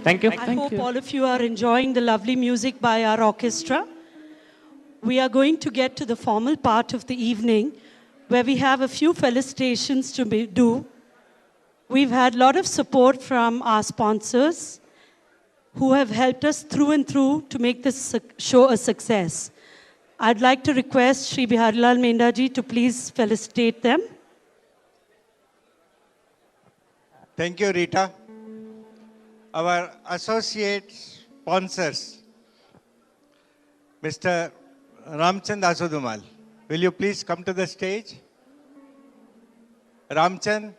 Thank you. I hope all of you are enjoying the lovely music by our orchestra. We are going to get to the formal part of the evening where we have a few felicitations to do. We've had a lot of support from our sponsors who have helped us through and through to make this show a success. I'd like to request Shri Biharilal Menda ji to please felicitate them. Thank you, Rita. Our associate sponsors, Mr. Ramchand Asudumal, will you please come to the stage? Ramchand.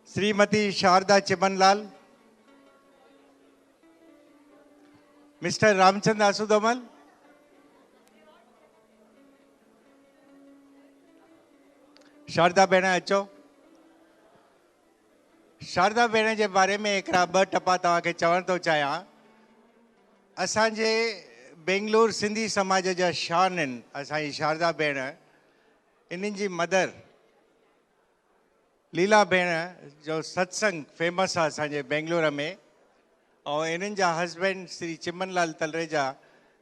Srimati Sharda Chimanlal. Mr. Ramchand Asudumal. Sharda भेण अचो शारदा भेण जे बारे में एक ॿ टपा तव्हांखे चवण थो चाहियां असांजे बेंगलुरु सिंधी समाज जा शान आहिनि असांजी शारदा भेण इन्हनि जी मदर लीला भेण जो सत्संग फेमस आहे असांजे बेंगलुरु में ऐं इन्हनि जा हस्बैंड श्री चिमनलाल तलरेजा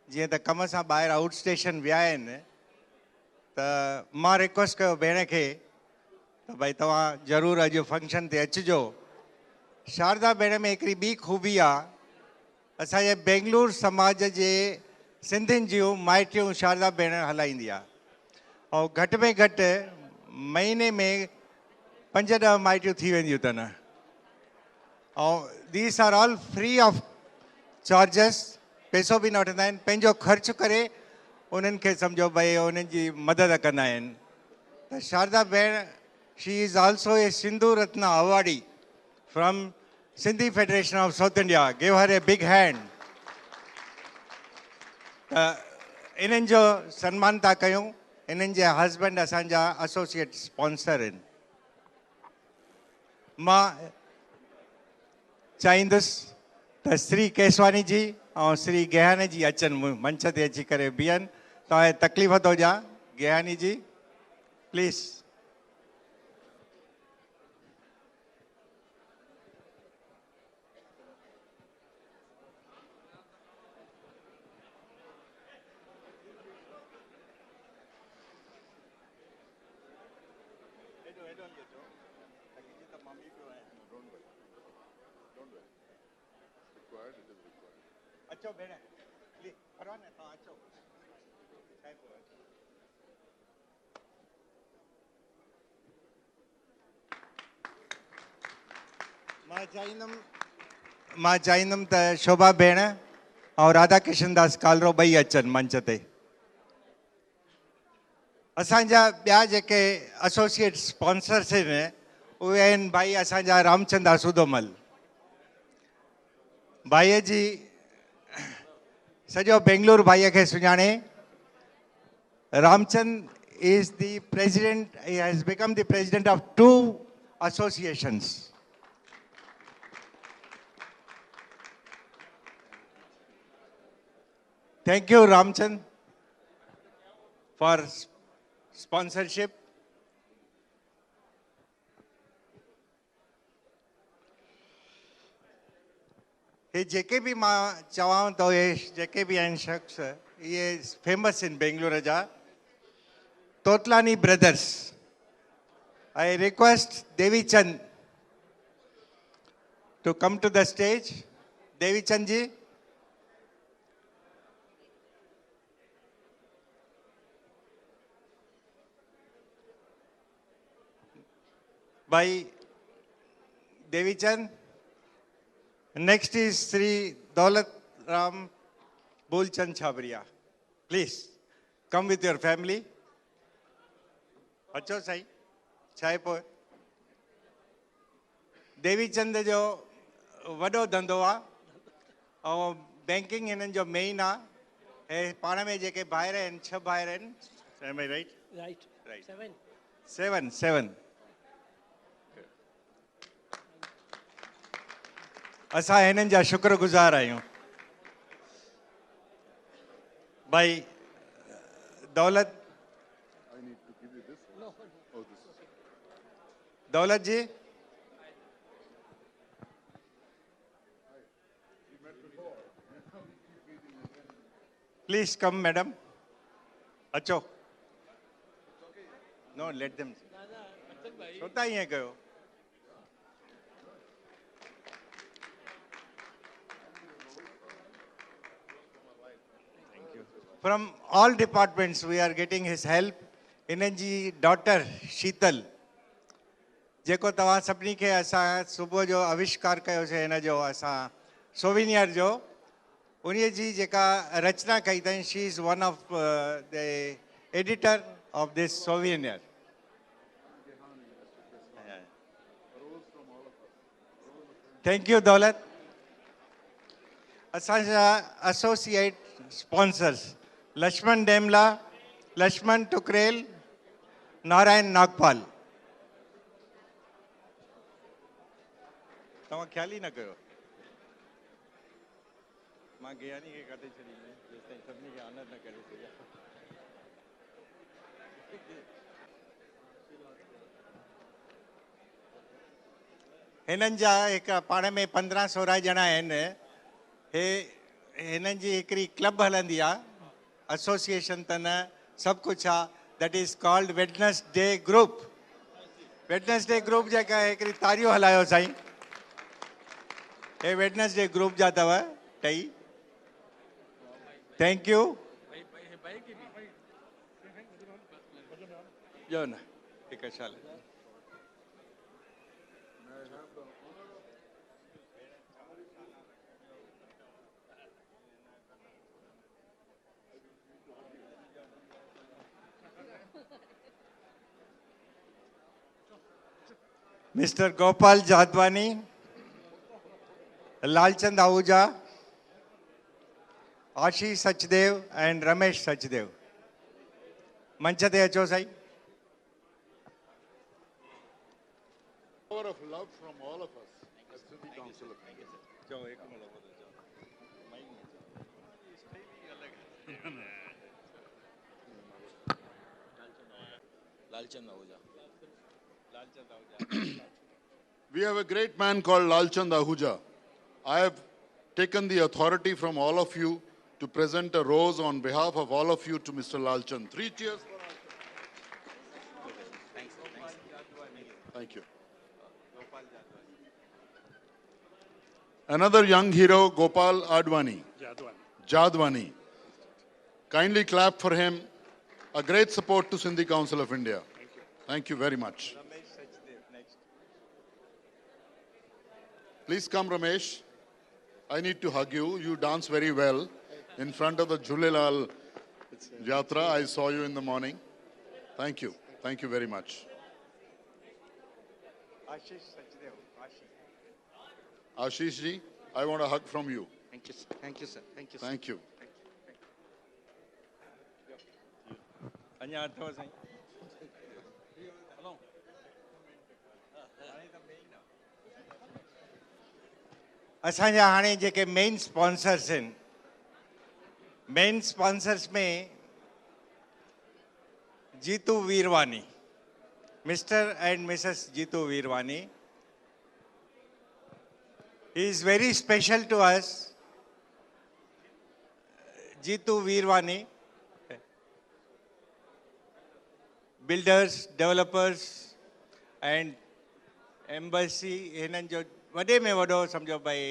जीअं त कम सां ॿाहिरि आउट स्टेशन विया आहिनि त मां रिक्वेस्ट कयो भेण खे त भई तव्हां ज़रूरु अॼु फंक्शन ते अचिजो शारदा भेण में हिकिड़ी ॿी ख़ूबी आहे असांजे बेंगलुरु समाज जे सिंधियुनि जूं माइटियूं शारदा भेण हलाईंदी आहे ऐं घटि में घटि महीने में 5-10 माइटियूं थी वेंदियूं अथनि ऐं these are all free of charges पैसो बि न वठंदा आहिनि पंहिंजो ख़र्चु करे उन्हनि खे सम्झो भई उन्हनि जी मदद कंदा आहिनि त शारदा भेण she is also a Sindhu Ratna awardee from Sindhi federation of south India give her a big hand त इन्हनि जो सन्मान था कयूं इन्हनि जे हस्बैंड असांजा एसोसिएट स्पॉन्सर आहिनि मां चाहींदुसि त श्री केसवानी जी ऐं श्री गेहानी जी अचनि मंच ते अची करे बीहनि तव्हांखे तकलीफ़ थो ॾियां गेहानी जी प्लीज़ अचो भेण परवाह न तव्हां अचो मां चाहींदुमि त शोभा भेण ऐं राधा कृष्ण दास कालरो ॿई अचनि मंच ते असांजा ॿिया जेके एसोसिएट स्पॉन्सर्स आहिनि उहे आहिनि भाई असांजा रामचंद आसूदोमल भाईअ जी सॼो बेंगलुरु भाईअ खे सुञाणे Ramchand is the president, he has become the president of 2 associations. Thank you, Ramchand, for sponsorship. ये जेके भी मां चवां तो ये जेके भी आहिनि शख्स ये फेमस इन बेंगलुरु जा तोतलानी brothers. I request Devi Chand to come to the stage. Devi Chand ji. By Devi Chand. Next is Sri Daulat Ram Bulchand Chhabria. Please come with your family. अचो साईं छा आहे पोइ देवी चंद जो वॾो धंधो आहे ऐं बैंकिंग हिननि जो मेन आहे ऐं पाण में जेके भाइर आहिनि 6 भाइर आहिनि राइट 7 असां हिननि जा शुक्रगुज़ार आहियूं भाई दौलत दौलत जी प्लीज कम मैडम अचो नो लेट देम छोता ही है कयो From all departments, we are getting his help. इन्हनि जी डॉटर शीतल जेको तव्हां सभिनी खे असां सुबुह जो आविष्कार कयोसीं हिन जो असां सोविनियर जो उन्हीअ जी जेका रचना कई अथई she is one of the editor of this souvenir thank you दौलत असांजा एसोसिएट स्पॉन्सर्स लक्ष्मण डेमला लक्ष्मण टुकरेल नारायण नागपाल तव्हां ख्याल ई न कयो मां ज्ञानी खे काथे छॾी जेसिताईं सभिनी खे आनंद न करे सघिया हिननि जा हिकु पाण में 15-16 ॼणा आहिनि हे हिननि जी हिकिड़ी क्लब हलंदी आहे एसोसिएशन त न सभु कुझु आहे that is called Wednesday group Wednesday group जेका हिकिड़ी तारियूं हलायो साईं हे वेडनेसडे ग्रुप जा अथव टई थैंक यू ॼो न हिकु शाल Mr. Gopal Jadwani, Lalchand Ahuja, Ashish Sachdev and Ramesh Sachdev. Manchate acho sai. Power of love from all of us as City Council of India. Jo ek minute Lalchand Ahuja We have a great man called Lalchand Ahuja. I have taken the authority from all of you to present a rose on behalf of all of you to Mr. Lalchand. 3 cheers for Lalchand. Thank you. Another young hero, Gopal Advani. Jadwani. Kindly clap for him. A great support to Sindhi Council of India. Thank you very much. Ramesh Sachdev next. Please come, Ramesh. I need to hug you. You dance very well in front of the Jhulelal Yatra. I saw you in the morning. Thank you. Thank you very much. Ashish Sachdev. Ashish. Ashish ji, I want a hug from you. Thank you thank you sir thank you Thank you. अञा अथव साईं असांजा हाणे जेके main sponsors आहिनि main sponsors में Jitu Virwani mister and missus Jitu Virwani he is very special to us Jitu Virwani builders developers and Embassy हिननि जो वॾे में वॾो सम्झो भई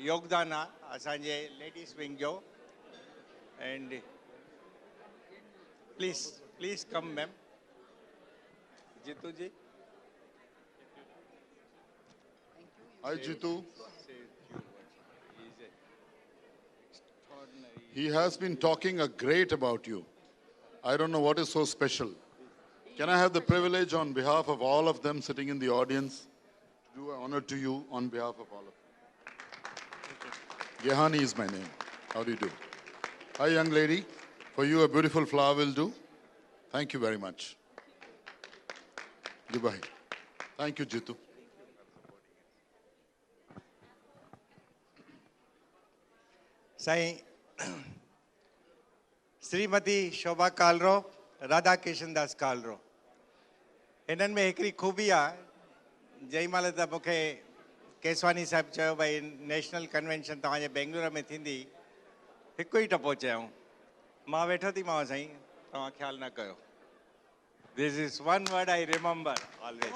योगदान आहे असांजे लेडीज़ विंग जो and please please come ma'am Jitu ji Hi, Jitu. He has been talking a great about you. I don't know what is so special. Can I have the privilege on behalf of all of them sitting in the audience to do an honor to you on behalf of all of them? Gehani is my name. How do you do? Hi, young lady. For you, a beautiful flower will do. Thank you very much. Goodbye. Thank you, Jitu. Sain Shrimati Shobha Kalro Radha Kishan Das Kalro हिननि में हिकिड़ी खूबी आहे जंहिं महिल त मूंखे केसवानी साहिबु चयो भई नेशनल कन्वेंशन तव्हांजे बेंगलुरु में थींदी, हिकु ई टपो चयऊं, मां वेठो थी मांव साईं, तव्हां ख़्यालु न कयो. This is one word I remember always.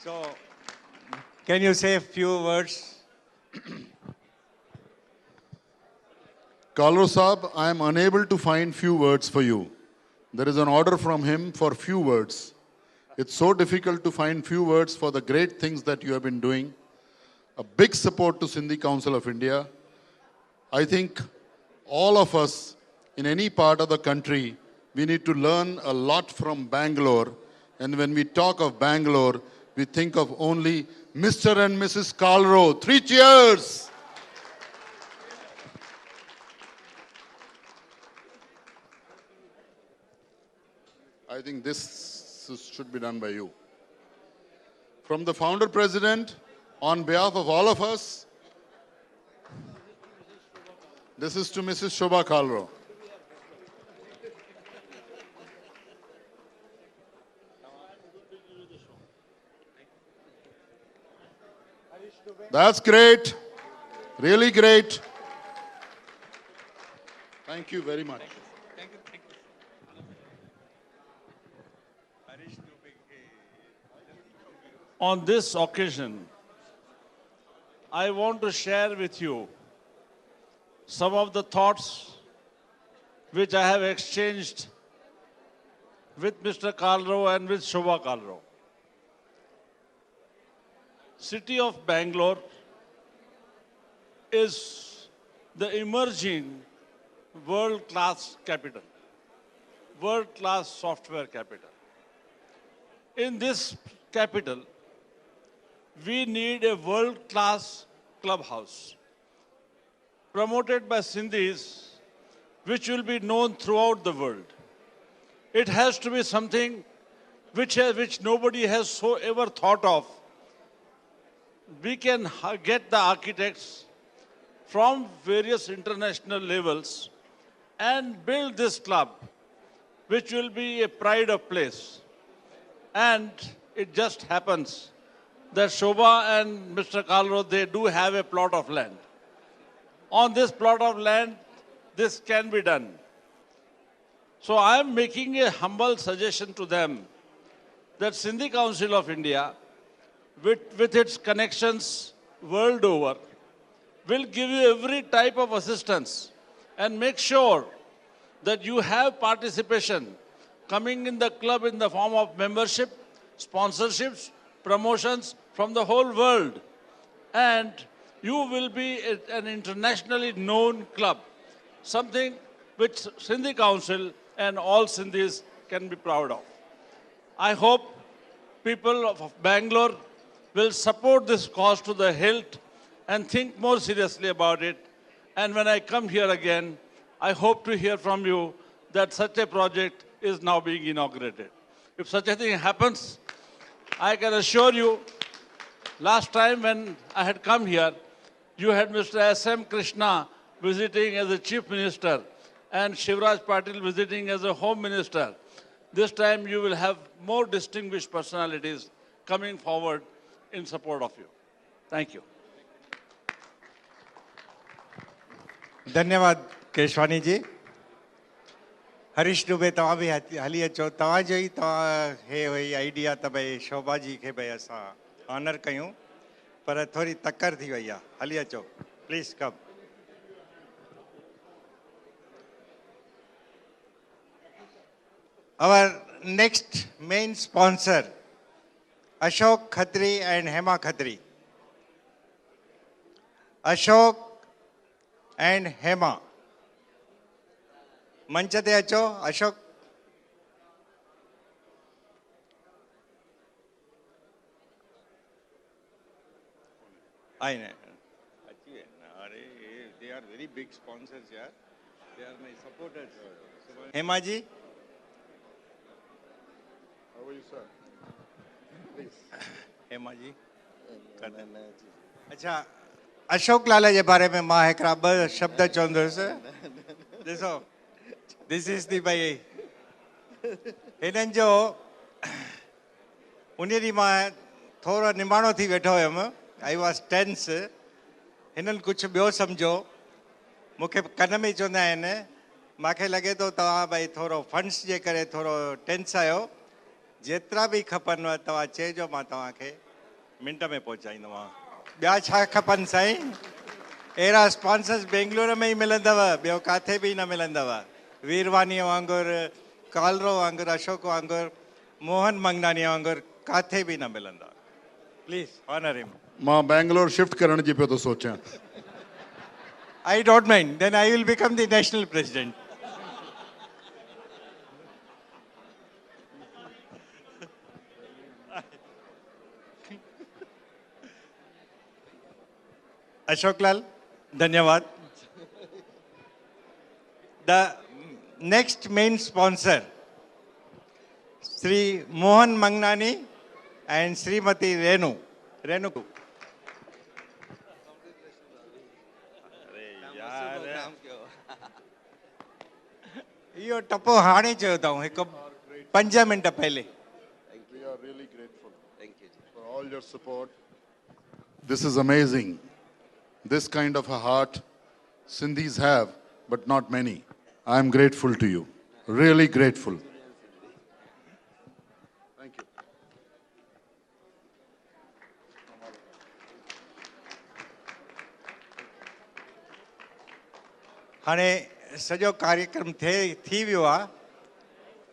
So, can you say a few words? Kalro Saab, I am unable to find few words for you. There is an order from him for few words. It's so difficult to find few words for the great things that you have been doing. A big support to Sindhi Council of India. I think all of us in any part of the country, we need to learn a lot from Bangalore. And when we talk of Bangalore, we think of only Mr. and Mrs. Kalro. 3 cheers! I think this should be done by you. From the founder president, on behalf of all of us, this is to Mrs. Shobha Kalro. That's great. Really great. Thank you very much. On this occasion, I want to share with you some of the thoughts which I have exchanged with Mr. Kalro and with Shobha Kalro. City of Bangalore is the emerging world-class capital, world-class software capital. In this capital, we need a world-class clubhouse promoted by Sindhis, which will be known throughout the world. It has to be something which nobody has so ever thought of. We can get the architects from various international levels and build this club, which will be a pride of place. And it just happens that Shobha and Mr. Kalro, they do have a plot of land. On this plot of land, this can be done. So I am making a humble suggestion to them that Sindhi Council of India, with its connections world over, will give you every type of assistance and make sure that you have participation coming in the club in the form of membership, sponsorships, promotions from the whole world. And you will be an internationally known club, something which Sindhi Council and all Sindhis can be proud of. I hope people of Bangalore will support this cause to the hilt and think more seriously about it. And when I come here again, I hope to hear from you that such a project is now being inaugurated. If such a thing happens, I can assure you, last time when I had come here, you had Mr. S.M. Krishna visiting as a chief minister and Shivraj Patil visiting as a home minister. This time you will have more distinguished personalities coming forward in support of you. Thank you. धन्यवाद केशवानी जी. हरीश दुबे तव्हां बि हली अचो. तव्हांजो ई तव्हां हे हुई idea त भई शोभा जी खे भई असां ऑनर कयूं, पर थोरी तकर थी वई आहे. हली अचो, please come. Our next main sponsor, Ashok Khatri and Hema Khatri. Ashok and Hema. मंच ते अचो. Ashok. I know. They are very big sponsors here. They are my supporters. Hema ji. How are you, sir? Please. Hema ji. अच्छा, अशोक लाल जे बारे में मां हिकिड़ा ॿ शब्द चवंदुसि. ॾिसो, this is the भाई हिननि जो उन ॾींहुं मां थोरो निमाणो थी वेठो हुयुमि, आई वॉज टेंस। हिननि कुझु ॿियो सम्झो, मूंखे कन में चवंदा आहिनि, मूंखे लॻे थो तव्हां भई थोरो फंड्स जे करे थोरो टेंस आहियो, जेतिरा बि खपनव तव्हां चइजो, मां तव्हांखे मिंट में पहुचाईंदोमांव। ॿिया छा खपनि साईं? अहिड़ा स्पॉन्सर्स बेंगलुरु में ई मिलंदव, ॿियो किथे बि न मिलंदव। वीरवानीअ वांगुरु, कालरो वांगुरु, अशोक वांगुरु, मोहन मंगनानीअ वांगुरु किथे बि न मिलंदव। Please honour him. मां बैंगलोर शिफ्ट करण जी पियो थो सोचां। I don't mind. Then I will become the national president. Ashok Lal, धन्यवाद. The next main sponsor, Sri Mohan Mangnani and Srimati Renu. Renu. इहो टपो हाणे चयो अथऊं, हिकु 5 मिंट पहले। We are really grateful for all your support. This is amazing. This kind of a heart Sindhis have, but not many. I am grateful to you. Really grateful. Thank you. हाणे सॼो कार्यक्रम थी वियो आहे,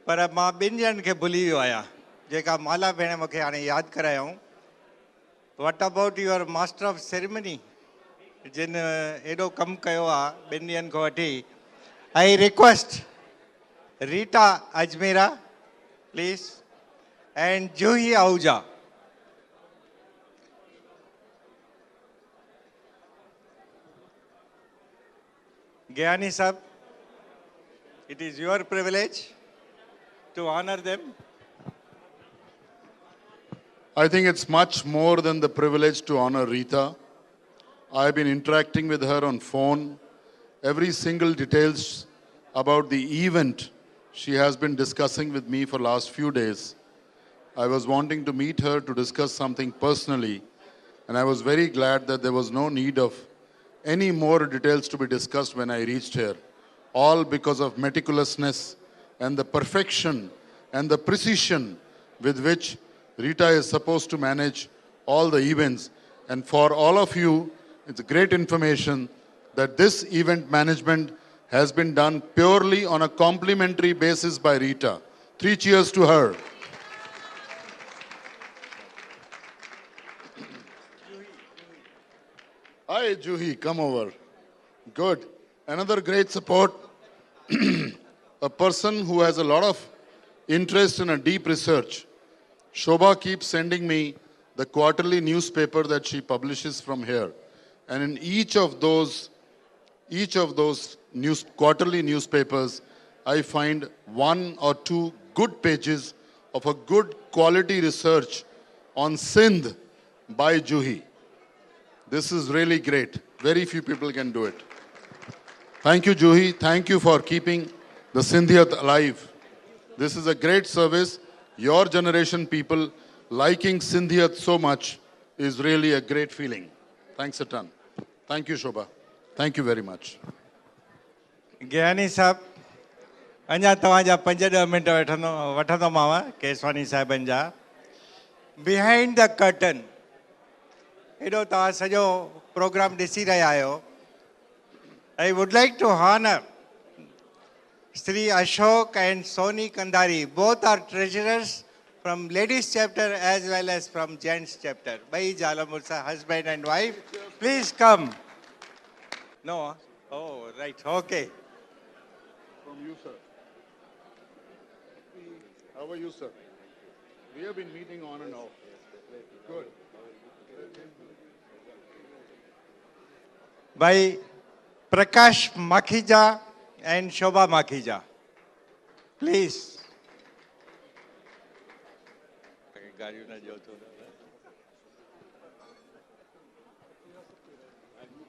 पर मां 2 ॼणनि खे भुली वियो आहियां, जेका माला भेण मूंखे हाणे यादि करायऊं। What about your master of ceremony, जिन एॾो कमु कयो आहे 2 ॾींहंनि खां वठी। I request Rita Ajmera please and Juhi Ahuja. Gyani Sahab, it is your privilege to honor them. I think it's much more than the privilege to honor Rita. I've been interacting with her on phone. Every single details about the event she has been discussing with me for last few days. I was wanting to meet her to discuss something personally, and I was very glad that there was no need of any more details to be discussed when I reached here. All because of meticulousness and the perfection and the precision with which Rita is supposed to manage all the events. And for all of you, it's great information that this event management has been done purely on a complimentary basis by Rita. 3 cheers to her. Hi, Juhi, come over. Good. Another great support. A person who has a lot of interest in a deep research. Shobha keeps sending me the quarterly newspaper that she publishes from here. And in each of those quarterly newspapers, I find 1 or 2 good pages of a good quality research on Sindh by Juhi. This is really great. Very few people can do it. Thank you, Juhi. Thank you for keeping the Sindhiyat alive. This is a great service. Your generation people liking Sindhiyat so much is really a great feeling. Thanks a ton. Thank you, Shobha. Thank you very much. ज्ञानी साहब, अञा तव्हांजा 5-10 mint वठंदोमांव Keswani साहिबनि जा। Behind the curtain, हेॾो तव्हां सॼो programme ॾिसी रहिया आहियो। I would like to honor Sri Ashok and Soni Kandari. Both are treasurers from ladies chapter as well as from gents chapter. Bhai Jalamursa, husband and wife. Please come. No? Oh, right. Okay. From you, sir. How are you, sir? We have been meeting on and off. Good. By Prakash Makhija and Shobha Makhija. Please.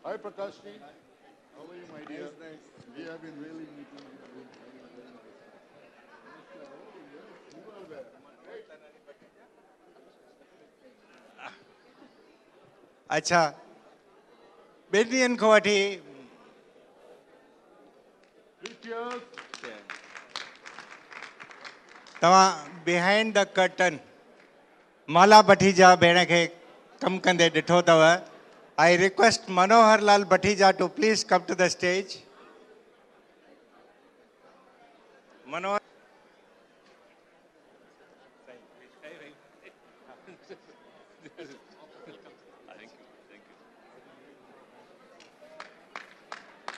Hi, Prakash ji. How are you, my dear? We have been really meeting. अच्छा, ॿिनि ॾींहंनि खां वठी तव्हां behind the curtain Mala Bhatija भेण खे कमु कंदे ॾिठो अथव. I request Manohar Lal Bhatija to please come to the stage. Manohar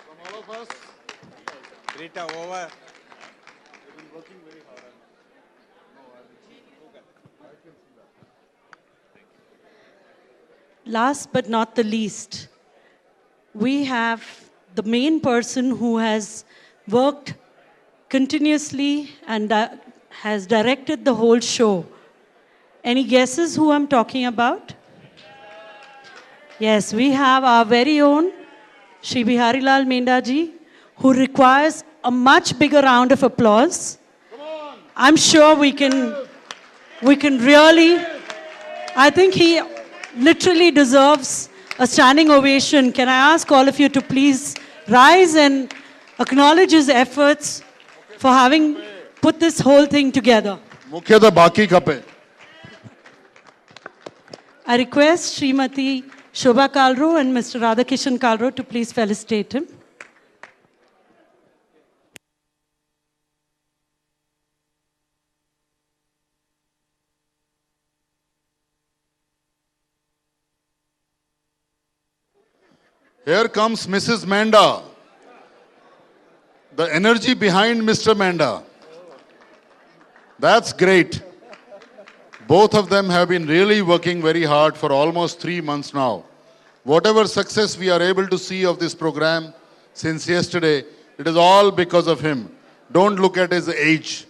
From all of us, Rita, over. Last but not the least, we have the main person who has worked continuously and has directed the whole show. Any guesses who I'm talking about? Yes, we have our very own Shri Biharilal Mendaji, who requires a much bigger round of applause. I'm sure we can really, I think he literally deserves a standing ovation. Can I ask all of you to please rise and acknowledge his efforts for having put this whole thing together. Mukhyata baki kape. I request Srimati Shobha Kalro and Mr. Radhakishan Kalro to please felicitate him. Here comes Mrs. Manda. The energy behind Mr. Manda. That's great. Both of them have been really working very hard for almost 3 months now. Whatever success we are able to see of this program since yesterday, it is all because of him. Don't look at his age.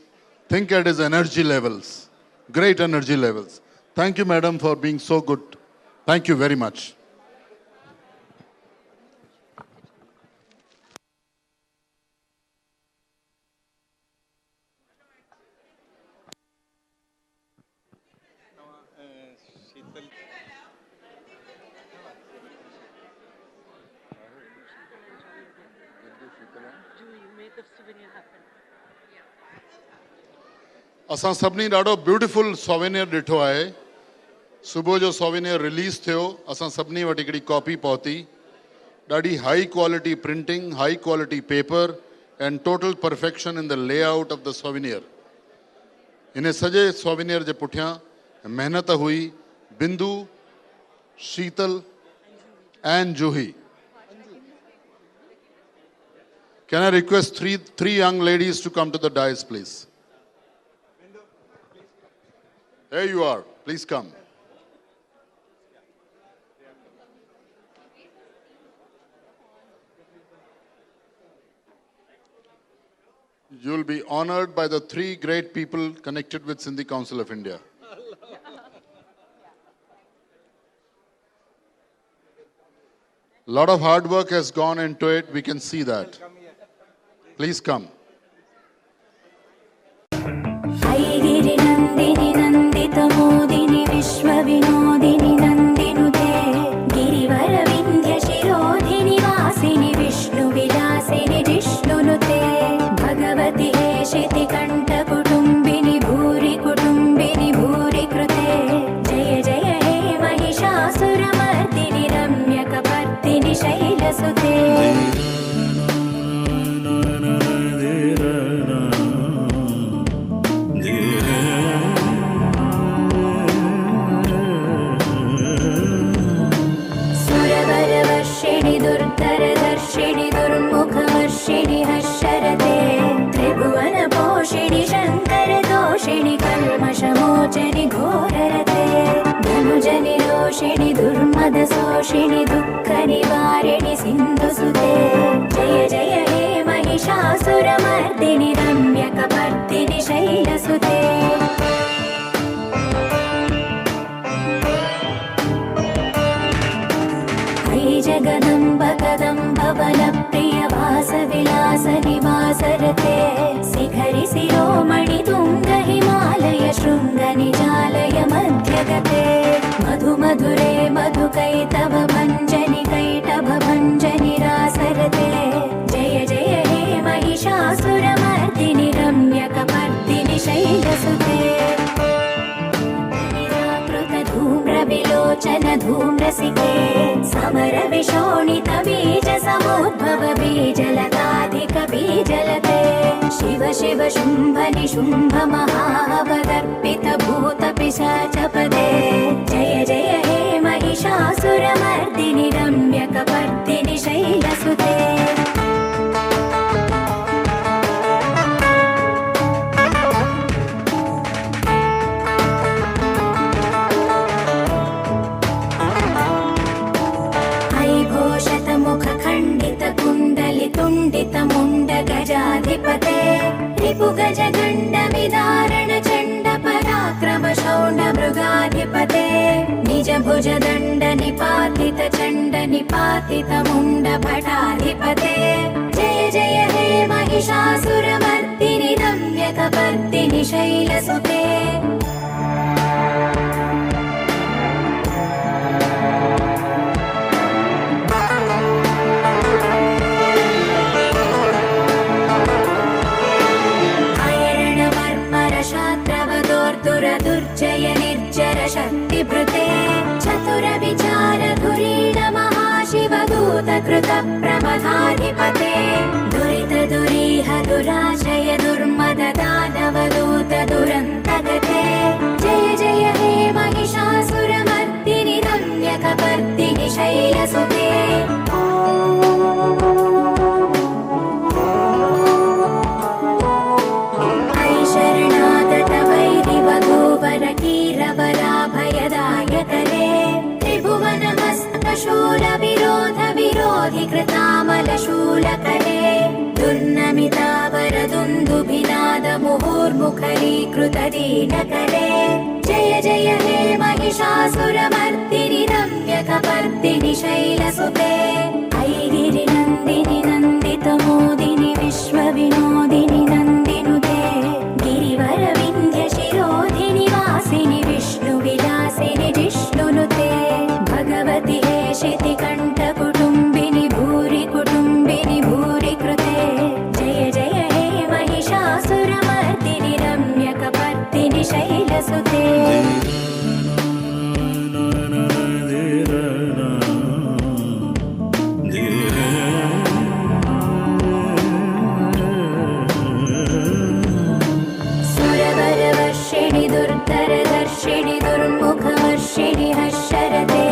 Think at his energy levels. Great energy levels. Thank you, madam, for being so good. Thank you very much. असां सभिनी ॾाढो beautiful souvenir ॾिठो आहे. सुबुह जो souvenir release थियो, असां सभिनी वटि हिकिड़ी कॉपी पहुती. ॾाढी high quality printing, high quality paper and total perfection in the layout of the souvenir. इन सॼे सोवेनियर जे पुठियां महिनत हुई Bindu, Sheetal and Juhi. Can I request three young ladies to come to the dais, please? There you are. Please come. You will be honored by the 3 great people connected with Sindhi Council of India. Lot of hard work has gone into it. We can see that. Please come. नंदिनी नंदित मोदिनी विश्व विनोदिनी नंदिनुते गिरिवर विंध्य शिरोधिनी वासिनी विष्णु विलासिनी जिष्णुनुते भगवती हेशिति कंठ कुटुंबिनी भूरि कृते जय जय हे महिषासुरमर्दिनी रम्यकपर्दिनी शैलसुते. दुर्धरदर्शिनि दुर्मुखवर्षिणि हर्षरते त्रिभुवनपोषिणि शङ्करदोषिणि कल्मषमोचनि घोररते धनुजनि रोषिणि दुर्मदशोषिणि दुःखनिवारिणि सिन्धुसुते जय जय हे महिषासुरमर्दिनि रम्यकपर्दिनि शैलसुते. जगदम्ब कदम्ब वनप्रिय वास विलास निवासरते शिखरि शिरोमणि तुंग हिमालय शृंग निजालय मध्यगते मधु मधुरे मधुकैतव विलोचन धूम्रसिके समरविशोणित बीज समुद्भव बीजलताधिक बीजलते शिव शिव शुम्भ निशुम्भ महावदर्पित भूत पिशाचपदे जय जय हे महिषासुरमर्दिनि रम्यकपर्दिनि शैलसुते तुण्डितमुण्ड गजाधिपते रिपुगज गण्डविदारण चण्ड पराक्रम शौण्ड मृगाधिपते निज भुज दण्ड निपातित चण्ड निपातित मुण्ड भटाधिपते जय जय हे महिषासुरमर्दिनि रम्यकपर्दिनि शैलसुते दुर्जय निर्जर शक्तिभृते चतुर विचार धुरीण महाशिवदूत कृत प्रमथाधिपते दुरित दुरीह दुराशय दुर्मद दानवदूत दुरन्तगते जय जय हे महिषासुरमर्दिनि रम्यकपर्दिनि शैलसुते कीरवराभयदायकरे त्रिभुवनमस्तकशूल विरोध विरोधि कृतामलशूलकरे दुर्नमितावरदुन्दुभिनाद मुहुर्मुखरीकृत दीनकरे जय जय हे महिषासुरमर्दिनि रम्यकपर्दिनि शैलसुते ऐगिरिनन्दिनि नन्दितमोदिनि विश्वविनोदिनि नन्दिनुते गिरिवर विन्ध्यशिरोधिनि वासिनि विष्णुविलासिनि जिष्णुनुते भगवति हेशिति कण्ठकुटुम्बिनि भूरि कुटुम्बिनि भूरि कृते जय जय हे महिषासुरमर्दिनि रम्यकपर्दिनि शैलसुते दुर्धरदर्शिनि दुर्मुखवर्षिणि हर्षरते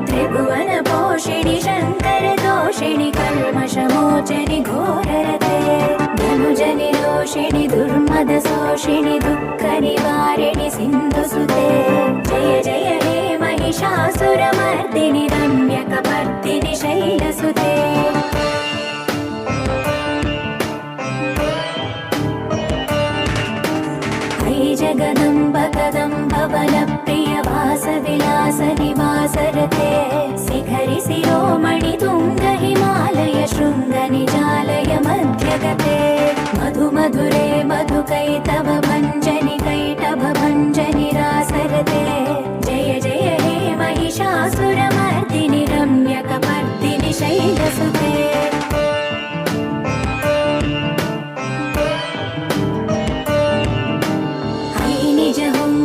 त्रिभुवनपोषिणि शङ्करदोषिणि कल्मषमोचनि घोररते धनुजनि रोषिणि दुर्मदशोषिणि दुःखनिवारिणि सिन्धुसुते जय जय हे महिषासुरमर्दिनि रम्यकपर्दिनि शैलसुते जगदम्ब कदम्ब वनप्रिय वासविलास निवासरते शिखरि शिरोमणि तुङ्ग हिमालय शृङ्ग निजालय मध्यगते मधु मधुरे मधुकैटभ भञ्जनि कैटभ भञ्जनि रासरते जय जय हे महिषासुरमर्दिनि रम्यकपर्दिनि शैलसुते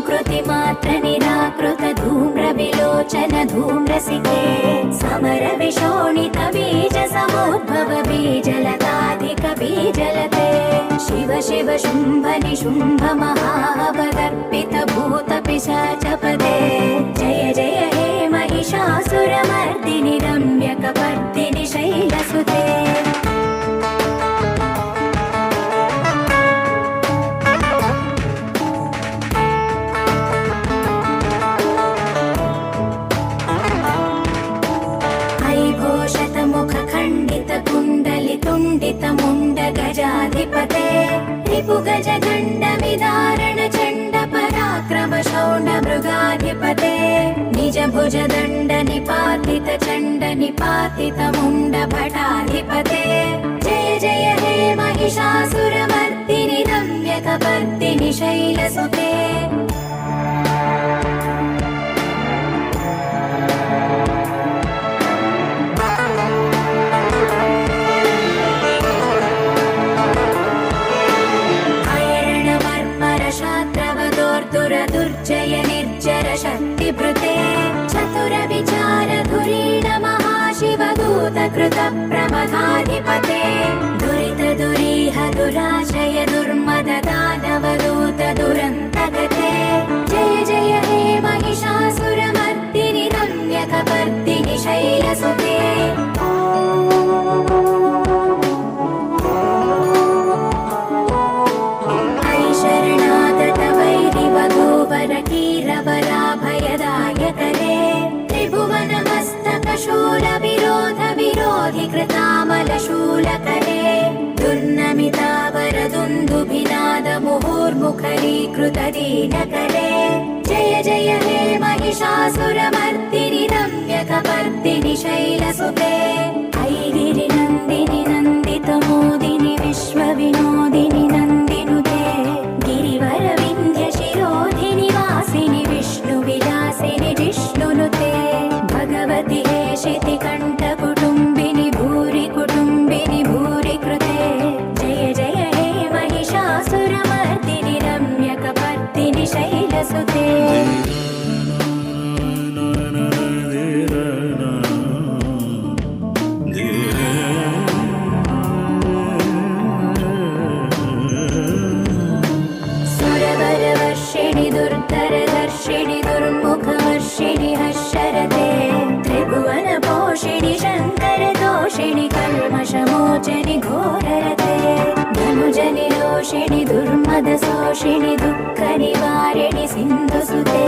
कृतिमात्र निराकृत धूम्र विलोचन धूम्रसिके समर विशोणित बीज समुद्भव बीजलताधिक बीजलते शिव शिव शुम्भ निशुम्भ महावदर्पित भूत पिशाचपदे जय जय हे महिषासुरमर्दिनि रम्यकपर्दिनि शैलसुते तुण्डितमुण्ड गजाधिपते रिपुगज गण्डविदारण चण्ड पराक्रम शौण्ड मृगाधिपते निज भुज दण्ड निपातित चण्ड निपातित मुण्ड भटाधिपते जय जय हे महिषासुरमर्दिनि रम्यकपर्दिनि शैलसुते दुर्जय निर्जर शक्तिभृते चतुर प्रमथाधिपते दुरितदुरीह दुराशय दुर्मददानवदूत दुरन्तगते जय जय हे महिषासुरमर्दिनि रम्यकपर्दिनि शैलसुते कीरवराभयदायकरे त्रिभुवनमस्तकशूलविरोधविरोधि कृतामलशूलकरे दुर्नमितावरदुन्दुभिनादमुहुर्मुखरीकृतदीनकरे जय जय हे महिषासुरमर्दिनि रम्यकपर्दिनि शैलसुते ऐगिरिनन्दिनि नन्दितमोदिनि विश्वविनोदिनि नन्दिनुते गिरिवरविन्ध्यशिरोधिनि वासिनि विष्णुविलासिनि जिष्णुनुते भगवति हे शितिकण्ठकुटुम्बिनि भूरि कुटुम्बिनि भूरि कृते जय जय हे महिषासुरमर्दिनि रम्यकपर्दिनि शैलसुते सुरवरवर्षिणि दुर्धरदर्शिणि दुर्मुखवर्षिणि हर्षरते त्रिभुवनपोषिणि शङ्करदोषिणि कल्मषमोचनि घोररते धनुजनि रोषिणि दुर्मदशोषिणि दुःखनिवारिणि सिन्धुसुते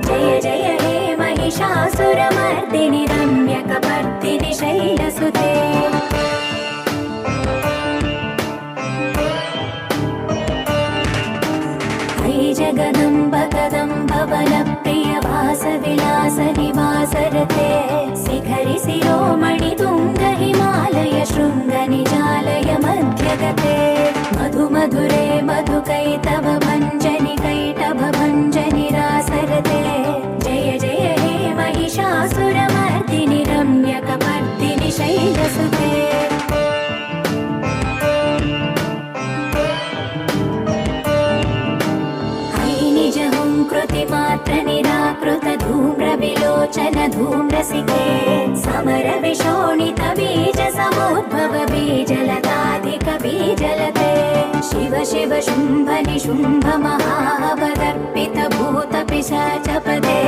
जय जय हे महिषासुरमर्दिनि रम्यकपर्दिनि शैलसुते जगदम्ब कदम्ब बलप्रिय वासविलास निवासरते शिखरि शिरोमणि तुङ्ग हिमालय शृङ्ग निजालय मध्यगते मधु मधुरे मधुकैटभ भञ्जनि कैटभ भञ्जनि रासरते जय जय हे महिषासुरमर्दिनि रम्यकपर्दिनि शैलसुते कृतिमात्र निराकृत धूम्रविलोचन धूम्रसिके समर विशोणित बीज समुद्भव बीजलताधिक बीजलते शिव शिव शुम्भ निशुम्भ महावदर्पित भूत पिशाचपदे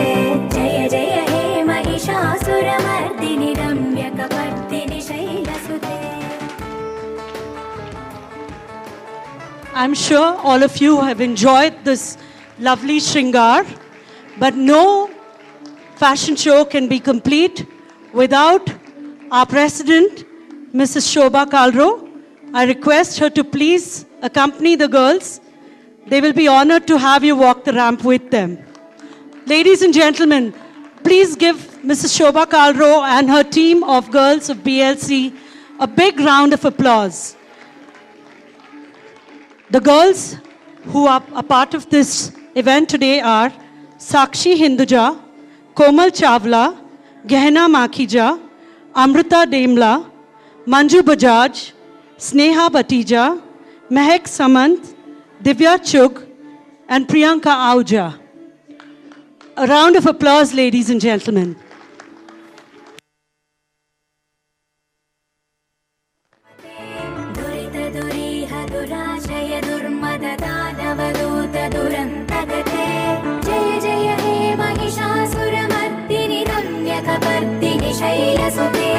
जय जय हे Mahishasuramardini रम्यकपर्दिनि शैलसुते I'm sure all of you have enjoyed this lovely Shringar, but no fashion show can be complete without our president, Mrs. Shobha Kalro. I request her to please accompany the girls. They will be honored to have you walk the ramp with them. Ladies and gentlemen, please give Mrs. Shobha Kalro and her team of girls of BLC a big round of applause. The girls who are a part of this event today are Sakshi Hinduja, Komal Chawla, Gehna Makhija, Amrita Demla, Manju Bajaj, Sneha Batija, Mehak Samant, Divya Chug, and Priyanka Ahuja. A round of applause, ladies and gentlemen. जय जय हे महिषासुरमर्दिनि रम्यकपर्दिनि शैलसुते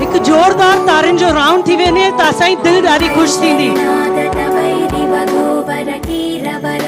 एक जोरदार तारन जो round थी वेने तासाई दिल ॾाढी ख़ुशि थींदी। नादत वैरि वधूवर कीरवर